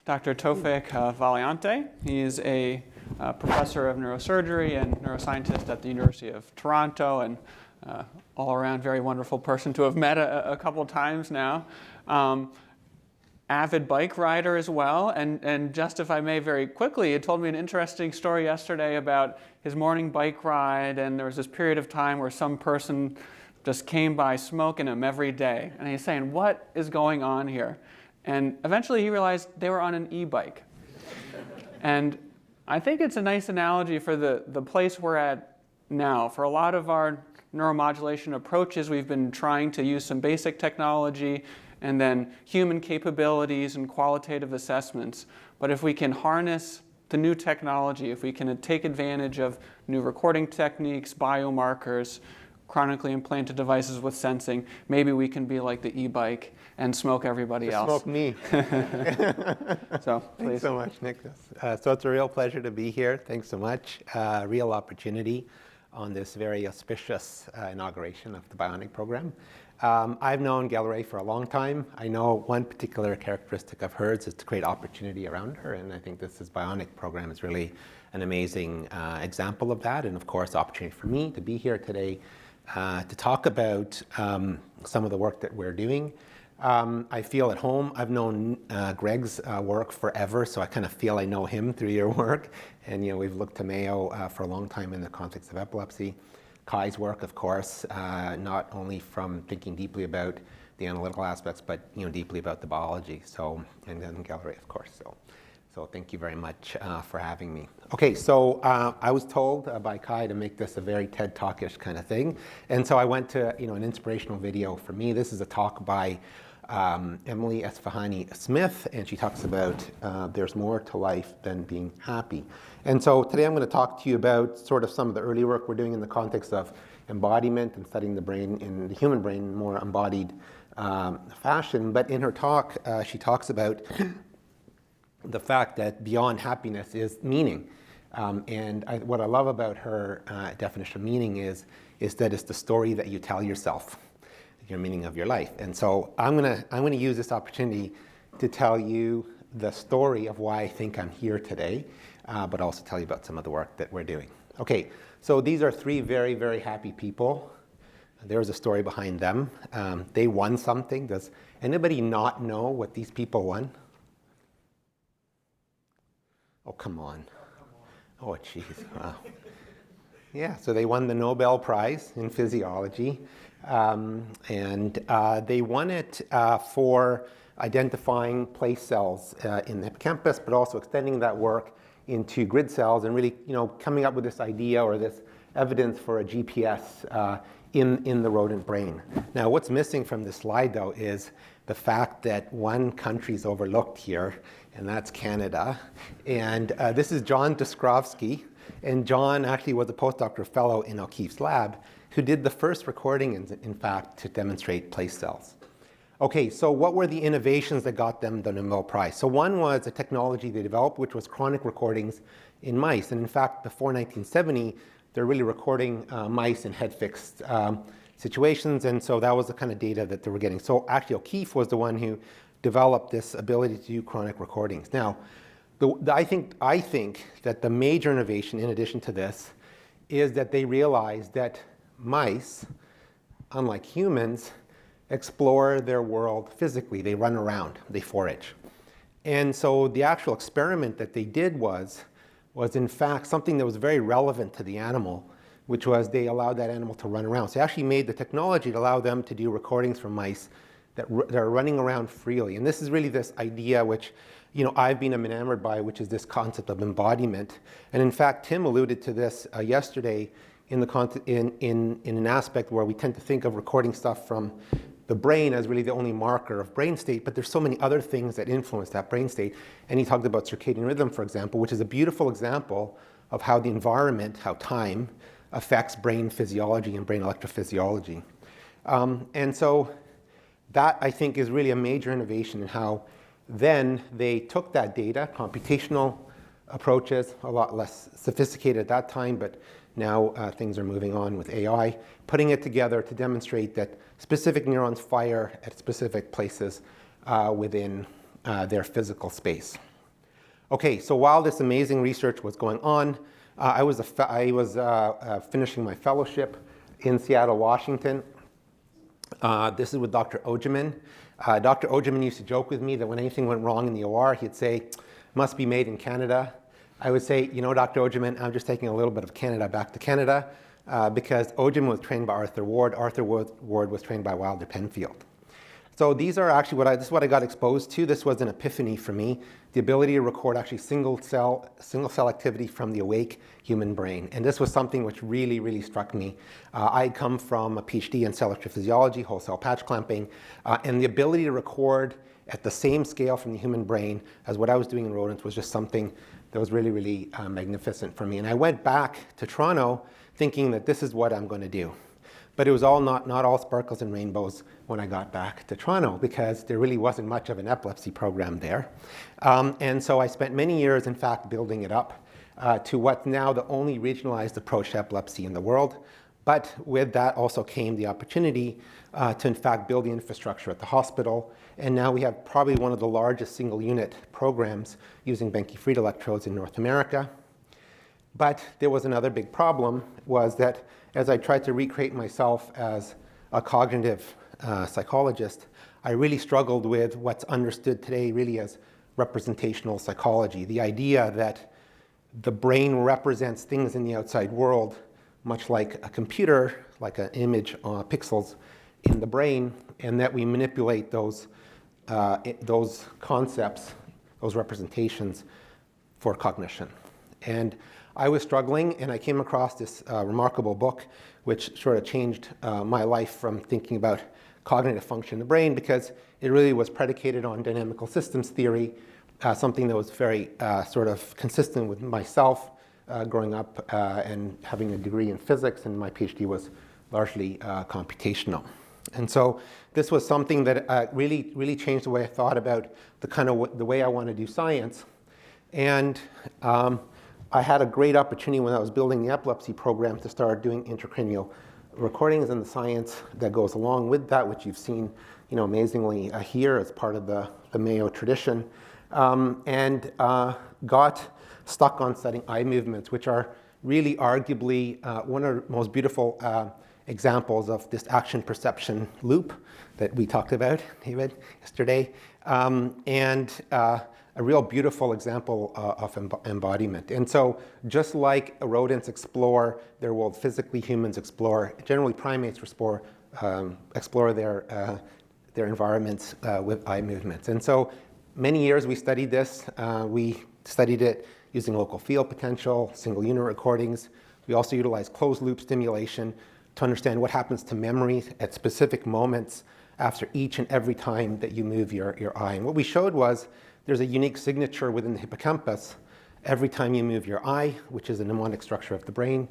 Dr. Taufik Valiante. He is a professor of neurosurgery and neuroscientist at the University of Toronto, and all around very wonderful person to have met a couple times now. Avid bike rider as well, and just if I may very quickly, he told me an interesting story yesterday about his morning bike ride, and there was this period of time where some person just came by smoking him every day, and he's saying, what is going on here? And eventually he realized they were on an e-bike. And I think it's a nice analogy for the place we're at now. For a lot of our neuromodulation approaches, we've been trying to use some basic technology and then human capabilities and qualitative assessments. But if we can harness the new technology, if we can take advantage of new recording techniques, biomarkers, chronically implanted devices with sensing, maybe we can be like the e-bike and smoke everybody else. Smoke me. So, please. Thanks so much, Nicholas. So it's a real pleasure to be here. Thanks so much. Real opportunity on this very auspicious inauguration of the BIONIC program. I've known Gaillarée for a long time. I know one particular characteristic of hers is to create opportunity around her, and I think this BIONIC program is really an amazing example of that, and of course, opportunity for me to be here today to talk about some of the work that we're doing. I feel at home. I've known Greg's work forever, so I kind of feel I know him through your work, and we've looked to Mayo for a long time in the context of epilepsy. Kai's work, of course, not only from thinking deeply about the analytical aspects, but deeply about the biology. So, and then Gaillarée, of course. So thank you very much for having me. Okay, so I was told by Kai to make this a very TED Talkish kind of thing, and so I went to an inspirational video for me. This is a talk by Emily Esfahani-Smith, and she talks about there's more to life than being happy. And so today I'm going to talk to you about sort of some of the early work we're doing in the context of embodiment and studying the brain in the human brain in more embodied fashion. But in her talk, she talks about the fact that beyond happiness is meaning. What I love about her definition of meaning is that it's the story that you tell yourself, your meaning of your life. And so I'm gonna use this opportunity to tell you the story of why I think I'm here today, but also tell you about some of the work that we're doing. Okay, so these are three very, very happy people. There's a story behind them. They won something. Does anybody not know what these people won? Oh, come on. Oh, geez, wow. Yeah, so they won the Nobel Prize in physiology. And they won it for identifying place cells in the hippocampus, but also extending that work into grid cells and really, coming up with this idea or this evidence for a GPS in the rodent brain. Now, what's missing from this slide, though, is the fact that one country's overlooked here, and that's Canada. And this is John Duskrowski, and John actually was a postdoctoral fellow in O'Keefe's lab, who did the first recording, in fact, to demonstrate place cells. Okay, so what were the innovations that got them the Nobel Prize? So one was a technology they developed, which was chronic recordings in mice. And in fact, before 1970, they're really recording mice in head-fixed situations. And so that was the kind of data that they were getting. So actually, O'Keefe was the one who developed this ability to do chronic recordings. Now, I think that the major innovation, in addition to this, is that they realized that mice, unlike humans, explore their world physically. They run around, they forage. And so the actual experiment that they did was in fact something that was very relevant to the animal, which was they allowed that animal to run around. So they actually made the technology to allow them to do recordings from mice that are running around freely. And this is really this idea which I've been enamored by, which is this concept of embodiment. And in fact, Tim alluded to this yesterday in an aspect where we tend to think of recording stuff from the brain as really the only marker of brain state, but there's so many other things that influence that brain state. And he talked about circadian rhythm, for example, which is a beautiful example of how the environment, how time affects brain physiology and brain electrophysiology. And so that, I think, is really a major innovation in how then they took that data, computational approaches, a lot less sophisticated at that time, but now things are moving on with AI, putting it together to demonstrate that specific neurons fire at specific places within their physical space. Okay, so while this amazing research was going on, I was finishing my fellowship in Seattle, Washington. This is with Dr. Ogeman. Dr. Ogeman used to joke with me that when anything went wrong in the OR, he'd say, must be made in Canada. I would say, you know, Dr. Ogeman, I'm just taking a little bit of Canada back to Canada because Ogeman was trained by Arthur Ward. Arthur Ward was trained by Wilder Penfield. So these are actually this is what I got exposed to. This was an epiphany for me, the ability to record actually single cell activity from the awake human brain. And this was something which really, really struck me. I come from a PhD in cell electrophysiology, whole cell patch clamping, and the ability to record at the same scale from the human brain as what I was doing in rodents was just something that was really, really magnificent for me. And I went back to Toronto thinking that this is what I'm going to do. But it was all not all sparkles and rainbows when I got back to Toronto because there really wasn't much of an epilepsy program there. And so I spent many years, in fact, building it up to what's now the only regionalized approach to epilepsy in the world. But with that also came the opportunity to, in fact, build the infrastructure at the hospital. And now we have probably one of the largest single unit programs using Benke-Fried electrodes in North America. But there was another big problem, was that as I tried to recreate myself as a cognitive psychologist, I really struggled with what's understood today really as representational psychology. The idea that the brain represents things in the outside world, much like a computer, like an image on pixels in the brain, and that we manipulate those concepts, those representations for cognition. And I was struggling, and I came across this remarkable book, which sort of changed my life from thinking about cognitive function in the brain, because it really was predicated on dynamical systems theory, something that was very sort of consistent with myself growing up and having a degree in physics, and my PhD was largely computational. And so this was something that really, really changed the way I thought about the way I want to do science. And I had a great opportunity when I was building the epilepsy program to start doing intracranial recordings and the science that goes along with that, which you've seen, you know, amazingly here as part of the Mayo tradition, and got stuck on studying eye movements, which are really arguably one of the most beautiful examples of this action perception loop that we talked about, David, yesterday, and a real beautiful example of embodiment. And so just like rodents explore their world physically, humans explore, generally primates explore their environments with eye movements. And so many years we studied this. We studied it using local field potential, single unit recordings. We also utilized closed loop stimulation to understand what happens to memory at specific moments after each and every time that you move your eye. And what we showed was there's a unique signature within the hippocampus every time you move your eye, which is a mnemonic structure of the brain.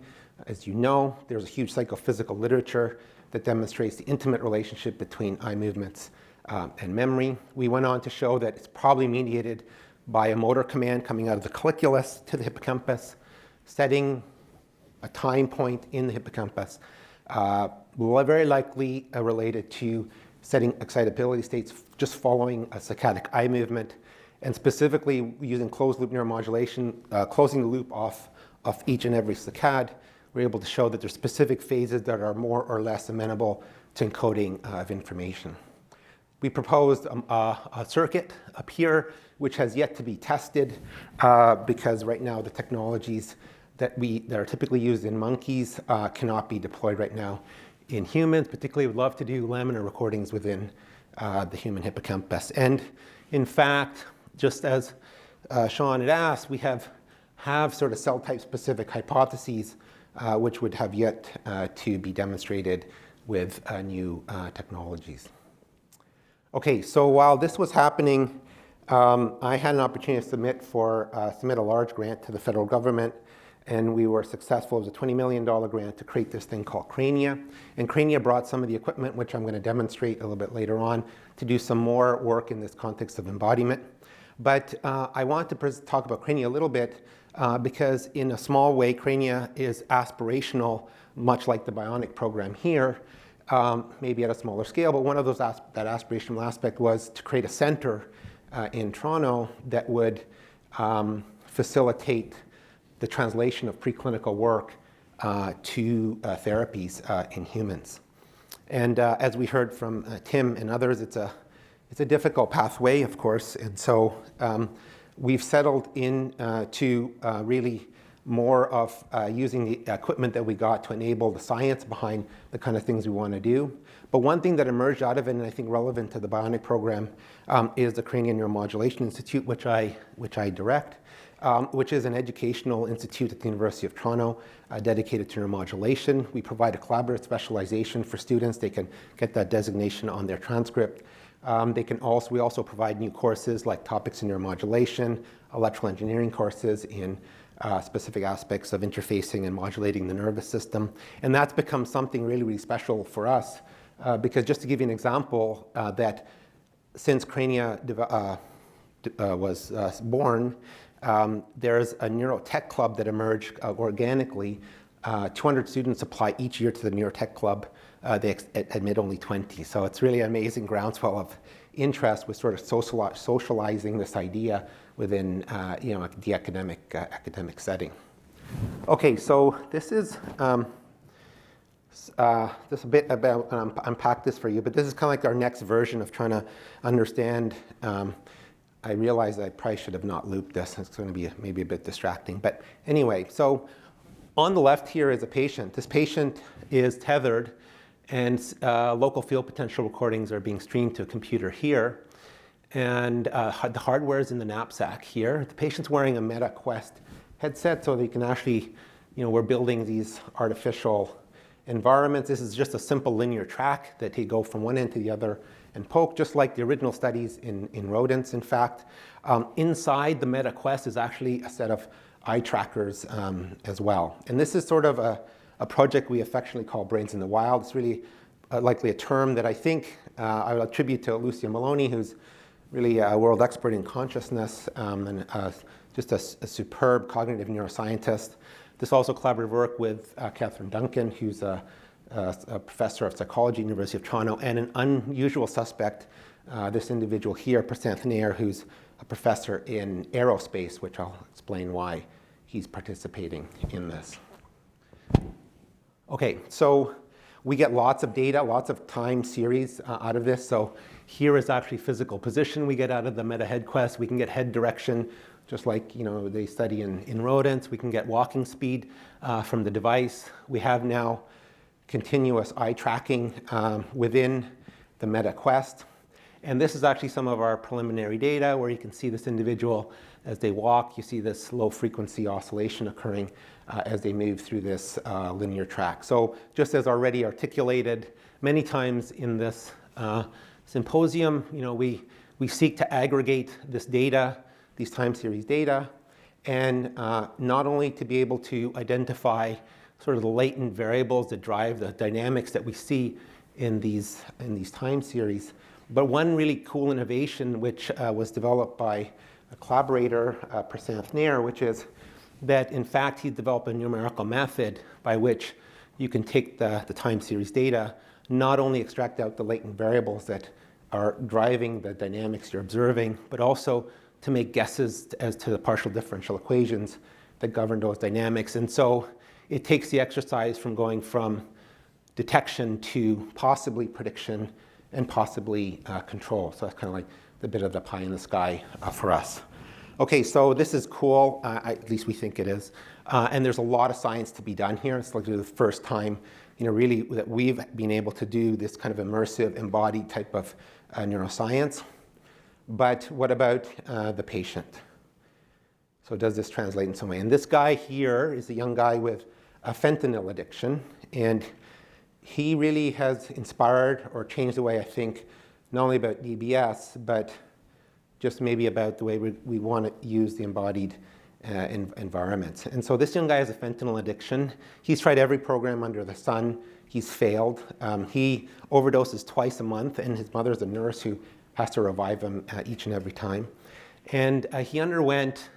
As you know, there's a huge psychophysical literature that demonstrates the intimate relationship between eye movements and memory. We went on to show that it's probably mediated by a motor command coming out of the colliculus to the hippocampus, setting a time point in the hippocampus, very likely related to setting excitability states just following a saccadic eye movement, and specifically using closed loop neuromodulation, closing the loop off of each and every saccade. We're able to show that there's specific phases that are more or less amenable to encoding of information. We proposed a circuit up here, which has yet to be tested because right now the technologies that are typically used in monkeys cannot be deployed right now in humans. Particularly, would love to do laminar recordings within the human hippocampus. And in fact, just as Sean had asked, we have sort of cell type specific hypotheses which would have yet to be demonstrated with new technologies. Okay, so while this was happening, I had an opportunity to submit a large grant to the federal government, and we were successful. It was a $20 million grant to create this thing called Crania. And Crania brought some of the equipment, which I'm going to demonstrate a little bit later on, to do some more work in this context of embodiment. But I want to talk about Crania a little bit because in a small way, Crania is aspirational, much like the BIONIC program here, maybe at a smaller scale. But one of those that aspirational aspect was to create a center in Toronto that would facilitate the translation of preclinical work to therapies in humans. And as we heard from Tim and others, it's a difficult pathway, of course, and so we've settled in to really more of using the equipment that we got to enable the science behind the kind of things we want to do. But one thing that emerged out of it, and I think relevant to the BIONIC program, is the Cranial Neuromodulation Institute, which I direct, which is an educational institute at the University of Toronto dedicated to neuromodulation. We provide a collaborative specialization for students. They can get that designation on their transcript. We also provide new courses like topics in neuromodulation, electrical engineering courses in specific aspects of interfacing and modulating the nervous system. And that's become something really, really special for us because just to give you an example, that since Crania was born, there's a Neurotech club that emerged organically. 200 students apply each year to the Neurotech club. They admit only 20. So it's really an amazing groundswell of interest with sort of socializing this idea within the academic setting. Okay, so this is just a bit about, unpack this for you, but this is kind of like our next version of trying to understand. I realize I probably should have not looped this. It's going to be maybe a bit distracting. But anyway, so on the left here is a patient. This patient is tethered, and local field potential recordings are being streamed to a computer here. And the hardware is in the knapsack here. The patient's wearing a Meta Quest headset so they can actually, we're building these artificial environments. This is just a simple linear track that they go from one end to the other and poke, just like the original studies in rodents, in fact. Inside the Meta Quest is actually a set of eye trackers as well. And this is sort of a project we affectionately call Brains in the Wild. It's really likely a term that I think I will attribute to Lucia Maloney, who's really a world expert in consciousness and just a superb cognitive neuroscientist. This also collaborative work with Catherine Duncan, who's a professor of psychology at the University of Toronto, and an unusual suspect, this individual here, Prasanth Nair, who's a professor in aerospace, which I'll explain why he's participating in this. Okay, so we get lots of data, lots of time series out of this. So here is actually physical position we get out of the Meta Head Quest. We can get head direction, just like they study in rodents. We can get walking speed from the device. We have now continuous eye tracking within the Meta Quest. And this is actually some of our preliminary data where you can see this individual as they walk. You see this low frequency oscillation occurring as they move through this linear track. So just as already articulated many times in this symposium, we seek to aggregate this data, these time series data, and not only to be able to identify sort of the latent variables that drive the dynamics that we see in these time series, but one really cool innovation which was developed by a collaborator, Prasanth Nair, which is that in fact he developed a numerical method by which you can take the time series data, not only extract out the latent variables that are driving the dynamics you're observing, but also to make guesses as to the partial differential equations that govern those dynamics. And so it takes the exercise from going from detection to possibly prediction and possibly control. So that's kind of like the bit of the pie in the sky for us. Okay, so this is cool, at least we think it is. And there's a lot of science to be done here. It's like the first time, really that we've been able to do this kind of immersive, embodied type of neuroscience. But what about the patient? So does this translate in some way? And this guy here is a young guy with a fentanyl addiction, and he really has inspired or changed the way I think not only about DBS, but just maybe about the way we want to use the embodied environments. And so this young guy has a fentanyl addiction. He's tried every program under the sun. He's failed. He overdoses twice a month, and his mother's a nurse who has to revive him each and every time. And he underwent,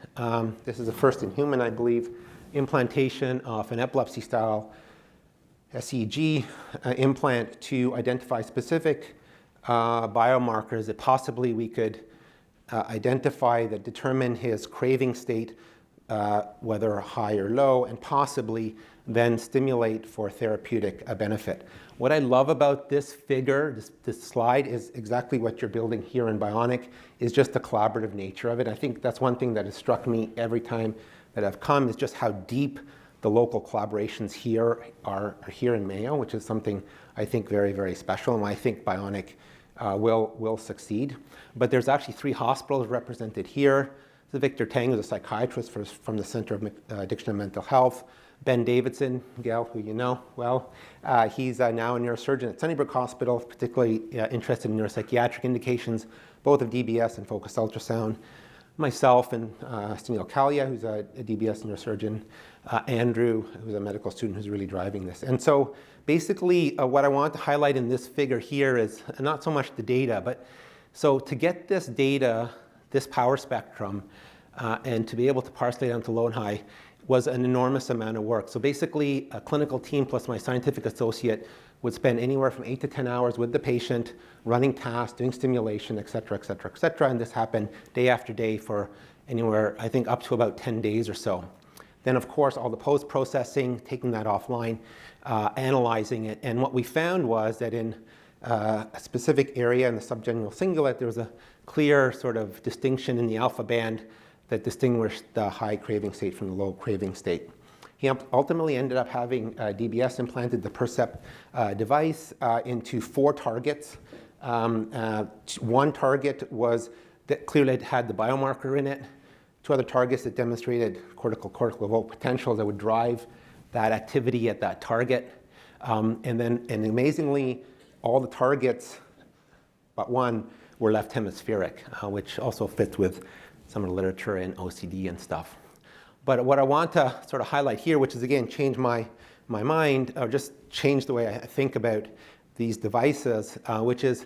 this is the first in human, I believe, implantation of an epilepsy-style SEEG implant to identify specific biomarkers that possibly we could identify that determine his craving state, whether high or low, and possibly then stimulate for therapeutic benefit. What I love about this figure, this slide, is exactly what you're building here in BIONIC, is just the collaborative nature of it. I think that's one thing that has struck me every time that I've come, is just how deep the local collaborations here are here in Mayo, which is something I think very, very special, and I think BIONIC will succeed. But there's actually 3 hospitals represented here. There's Victor Tang, who's a psychiatrist from the Center of Addiction and Mental Health. Ben Davidson, Gail, who you know well, he's now a neurosurgeon at Sunnybrook Hospital, particularly interested in neuropsychiatric indications, both of DBS and focused ultrasound. Myself and Sunil Kalia, who's a DBS neurosurgeon, Andrew, who's a medical student who's really driving this. And so basically what I want to highlight in this figure here is not so much the data, but so to get this data, this power spectrum, and to be able to parse it down to low and high was an enormous amount of work. So basically a clinical team plus my scientific associate would spend anywhere from 8 to 10 hours with the patient, running tasks, doing stimulation, et cetera, et cetera, et cetera. And this happened day after day for anywhere, I think, up to about 10 days or so. Then, of course, all the post-processing, taking that offline, analyzing it. And what we found was that in a specific area in the subgenual cingulate, there was a clear sort of distinction in the alpha band that distinguished the high craving state from the low craving state. He ultimately ended up having DBS implanted, the Percept device, into 4 targets. One target was that clearly had the biomarker in it. 2 other targets that demonstrated cortical evoked potential that would drive that activity at that target. And amazingly, all the targets but 1 were left hemispheric, which also fits with some of the literature in OCD and stuff. But what I want to sort of highlight here, which is again change my mind, or just change the way I think about these devices, which is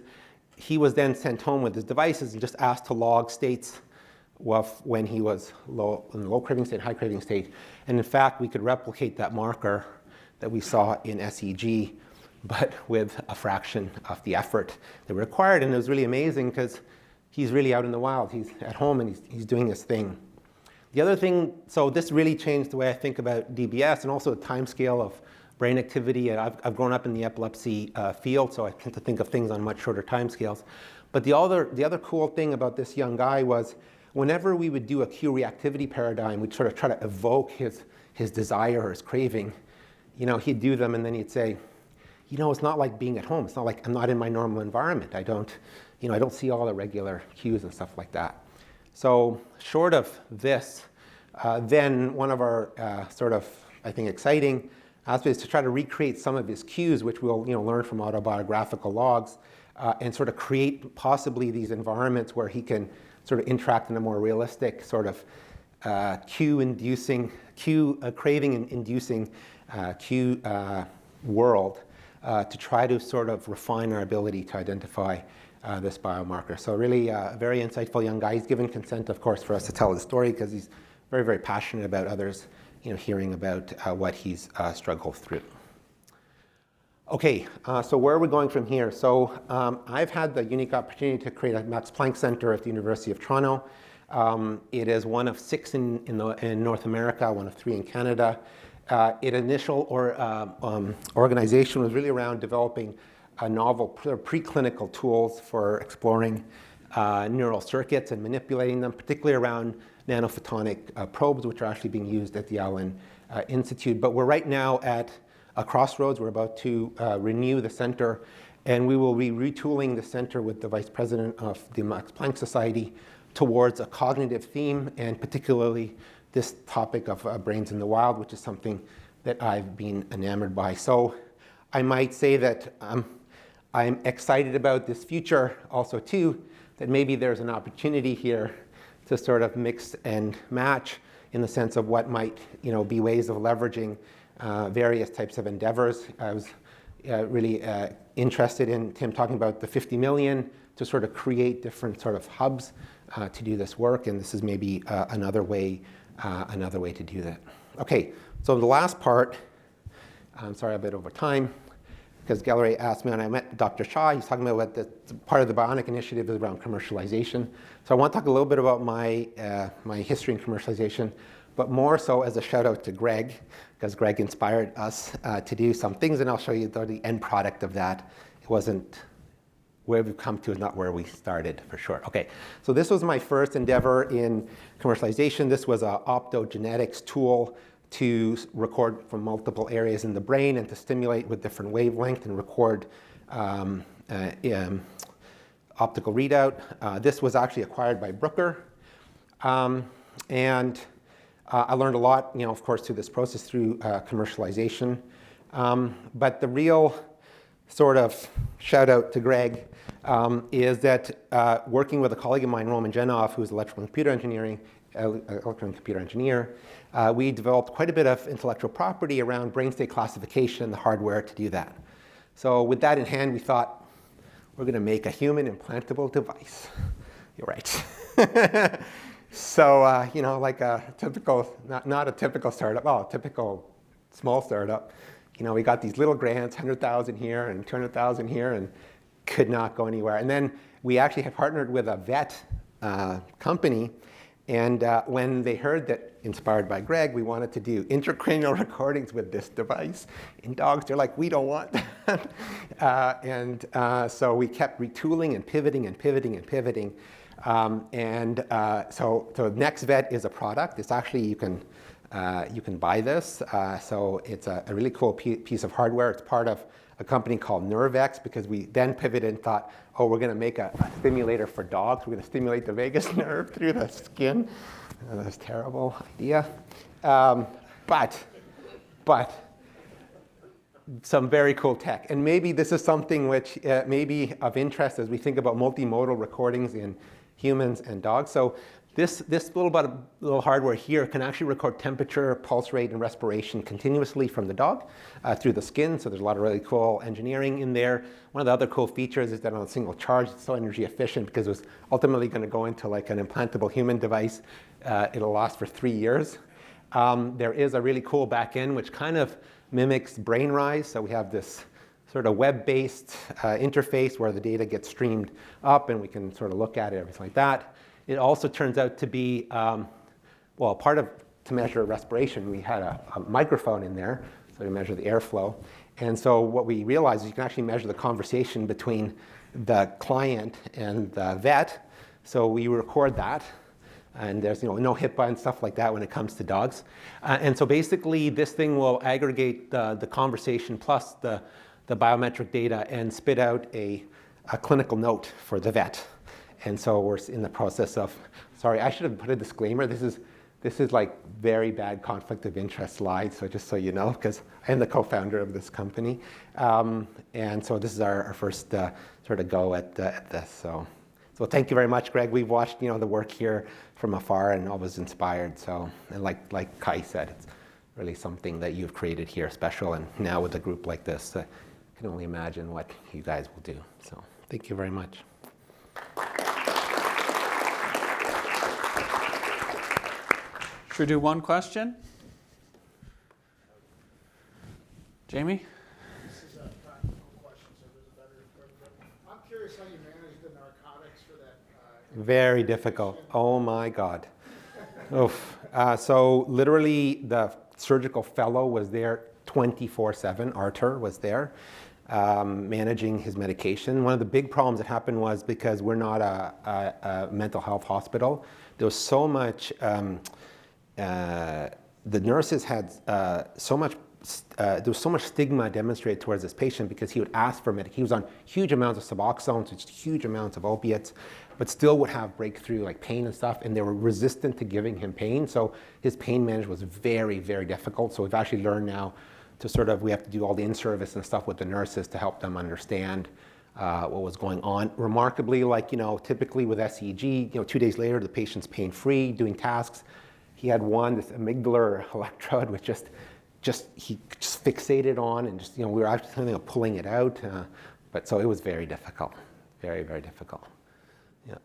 he was then sent home with his devices and just asked to log states when he was in the low craving state, high craving state. And in fact, we could replicate that marker that we saw in SEEG, but with a fraction of the effort that required. And it was really amazing because he's really out in the wild. He's at home and he's doing his thing. The other thing, so this really changed the way I think about DBS and also the time scale of brain activity. And I've grown up in the epilepsy field, so I tend to think of things on much shorter time scales. But the other cool thing about this young guy was whenever we would do a cue reactivity paradigm, we'd sort of try to evoke his desire or his craving. You know, he'd do them and then he'd say, you know, it's not like being at home. It's not like I'm not in my normal environment. I don't see all the regular cues and stuff like that. So short of this, then one of our sort of, I think, exciting aspects is to try to recreate some of his cues, which we'll learn from autobiographical logs, and sort of create possibly these environments where he can sort of interact in a more realistic sort of craving-inducing cue world to try to sort of refine our ability to identify this biomarker. So really a very insightful young guy. He's given consent, of course, for us to tell his story because he's very, very passionate about others, hearing about what he's struggled through. Okay, so where are we going from here? So I've had the unique opportunity to create a Max Planck Center at the University of Toronto. It is one of 6 in North America, one of 3 in Canada. Its initial organization was really around developing novel preclinical tools for exploring neural circuits and manipulating them, particularly around nanophotonic probes, which are actually being used at the Allen Institute. But we're right now at a crossroads. We're about to renew the center, and we will be retooling the center with the vice president of the Max Planck Society towards a cognitive theme, and particularly this topic of brains in the wild, which is something that I've been enamored by. So I might say that I'm excited about this future also too, that maybe there's an opportunity here to sort of mix and match in the sense of what might be ways of leveraging various types of endeavors. I was really interested in Tim talking about the 50 million to sort of create different sort of hubs to do this work, and this is maybe another way to do that. Okay, so the last part, I'm sorry, a bit over time. because Gallery asked me when I met Dr. Shah, he's talking about what the part of the BIONIC initiative is around commercialization. So I want to talk a little bit about my, my history in commercialization, but more so as a shout out to Greg, because Greg inspired us to do some things, and I'll show you the end product of that. It wasn't, where we've come to is not where we started, for sure. Okay, so this was my first endeavor in commercialization. This was an optogenetics tool to record from multiple areas in the brain and to stimulate with different wavelength and record optical readout. This was actually acquired by Brooker. I learned a lot, of course, through this process, through commercialization. But the real sort of shout out to Greg is that working with a colleague of mine, Roman Genov, who's electrical and computer engineer, we developed quite a bit of intellectual property around brain state classification and the hardware to do that. So with that in hand, we thought, we're going to make a human implantable device. You're right. So, like a typical, not a typical startup, well, a typical small startup, we got these little grants, 100,000 here and 200,000 here, and could not go anywhere. And then we actually have partnered with a vet company. And when they heard that, inspired by Greg, we wanted to do intracranial recordings with this device in dogs, they're like, we don't want that. So we kept retooling and pivoting and pivoting and pivoting. So Next Vet is a product. It's actually, you can buy this. So it's a really cool piece of hardware. It's part of a company called Nervex, because we then pivoted and thought, oh, we're going to make a stimulator for dogs. We're going to stimulate the vagus nerve through the skin. That's a terrible idea. But some very cool tech. And maybe this is something which may be of interest as we think about multimodal recordings in humans and dogs. So this little hardware here can actually record temperature, pulse rate, and respiration continuously from the dog through the skin. So there's a lot of really cool engineering in there. One of the other cool features is that on a single charge, it's so energy efficient because it was ultimately going to go into like an implantable human device. It'll last for 3 years. There is a really cool back end which kind of mimics BrainRise. So we have this sort of web-based interface where the data gets streamed up and we can sort of look at it, everything like that. It also turns out to be, part of, to measure respiration, we had a microphone in there, so we measure the airflow. And so what we realized is you can actually measure the conversation between the client and the vet. So we record that. And there's no HIPAA and stuff like that when it comes to dogs. And so basically this thing will aggregate the conversation plus the biometric data and spit out a clinical note for the vet. And so we're in the process of, sorry, I should have put a disclaimer. This is like very bad conflict of interest slide, so just so you know, because I'm the co-founder of this company. And so this is our first sort of go at this. So thank you very much, Greg. We've watched the work here from afar and always inspired. So, and like Kai said, it's really something that you've created here special. And now with a group like this, I can only imagine what you guys will do. So thank you very much. Should we do one question? Jamie? This is a practical question, so there's a better for everybody. I'm curious how you manage the narcotics for that. Very difficult. Oh my God. Oof. So literally the surgical fellow was there 24/7. Artur was there managing his medication. One of the big problems that happened was because we're not a mental health hospital, there was so much the nurses had there was so much stigma demonstrated towards this patient because he would ask for medication. He was on huge amounts of Suboxone, so huge amounts of opiates, but still would have breakthrough like pain and stuff, and they were resistant to giving him pain. So his pain management was very, very difficult. So we've actually learned now to we have to do all the in-service and stuff with the nurses to help them understand what was going on. Remarkably, typically with SEEG, 2 days later, the patient's pain-free, doing tasks. He had this amygdalar electrode, which he just fixated on, and we were actually thinking of pulling it out. But so it was very difficult, very, very difficult. Yeah.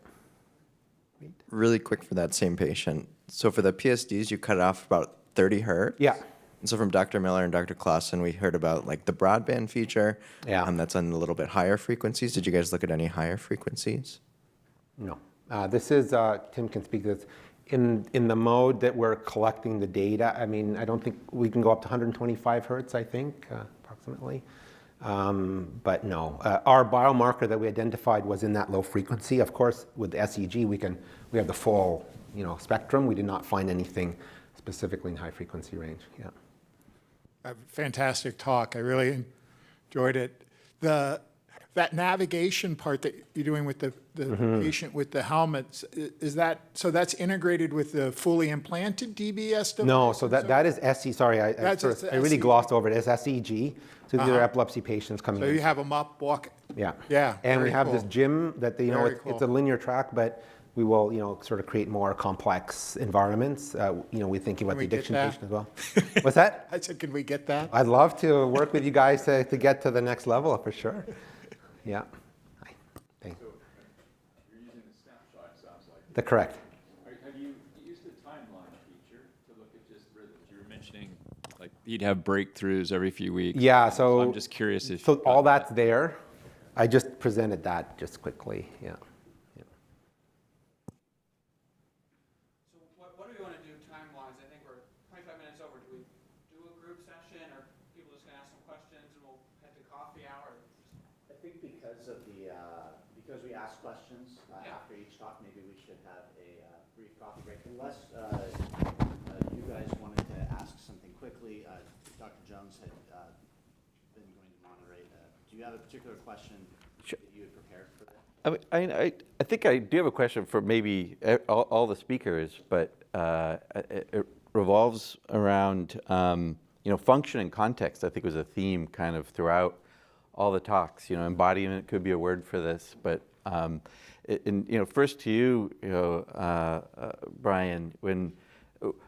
Really quick for that same patient. So for the PSDs, you cut it off about 30 hertz? Yeah. And so from Dr. Miller and Dr. Clausen, we heard about like the broadband feature. Yeah. That's on a little bit higher frequencies. Did you guys look at any higher frequencies? No. This is, Tim can speak to this. In the mode that we're collecting the data, I mean, I don't think we can go up to 125 hertz, I think, approximately. But no, our biomarker that we identified was in that low frequency. Of course, with the SEEG, we have the full, spectrum. We did not find anything specifically in high frequency range. Yeah. A fantastic talk. I really enjoyed it. That navigation part that you're doing with the patient with the helmets, is that, so that's integrated with the fully implanted DBS device? No, so that is SE. Sorry, I really SEG. glossed over it. It's SEG. So these are epilepsy patients coming So in. you have them up, walk. Yeah. Yeah. And we very have cool. this gym that Very it's cool. a linear track, but we will sort of create more complex environments. We're thinking about we the get addiction that? patient as well. What's that? I said, can we get that? I'd love to work with you guys to get to the next level for sure. Yeah. Thanks. So you're using the snapshot, it sounds like. The correct. Have you used the timeline feature to look at just rhythms? You were mentioning like you'd have breakthroughs every few weeks. Yeah. So I'm just curious if so you've all got that's there. I just presented that just quickly. Yeah. So what do we want to do time-wise? I think we're 25 minutes over. Do we do a group session, or people just going to ask some questions and we'll head to coffee hour? I think because of because we ask questions Yeah. after each talk, maybe we should have a brief coffee break. Unless you guys wanted to ask something quickly, Dr. Jones had been going to moderate. Do you have a particular question that you had prepared for that? I think I do have a question for maybe all the speakers, but it revolves around function and context. I think was a theme kind of throughout all the talks. Embodiment could be a word for this, but first to you, Brian, when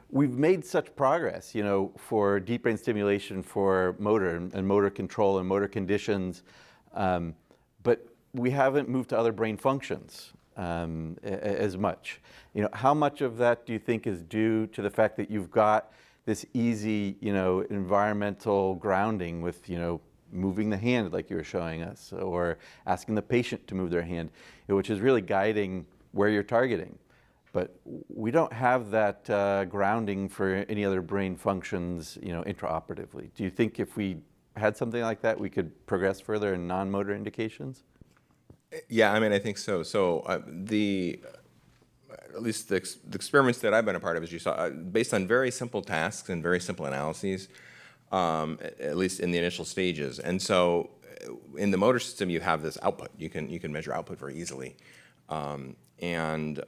we've made such progress, for deep brain stimulation for motor and motor control and motor conditions, but we haven't moved to other brain functions as much. How much of that do you think is due to the fact that you've got this easy, environmental grounding with, moving the hand like you were showing us, or asking the patient to move their hand, which is really guiding where you're targeting. But we don't have that grounding for any other brain functions, intraoperatively. Do you think if we had something like that, we could progress further in non-motor indications? Yeah, I think so. So at least the experiments that I've been a part of, as you saw, based on very simple tasks and very simple analyses, at least in the initial stages. And so in the motor system, you have this output. You can measure output very easily. And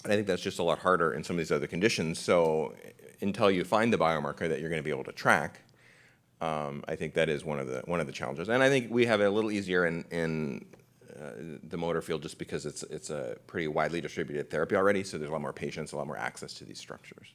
I think that's just a lot harder in some of these other conditions. So until you find the biomarker that you're going to be able to track, I think that is one of the challenges. And I think we have it a little easier in the motor field just because it's a pretty widely distributed therapy already. So there's a lot more patients, a lot more access to these structures.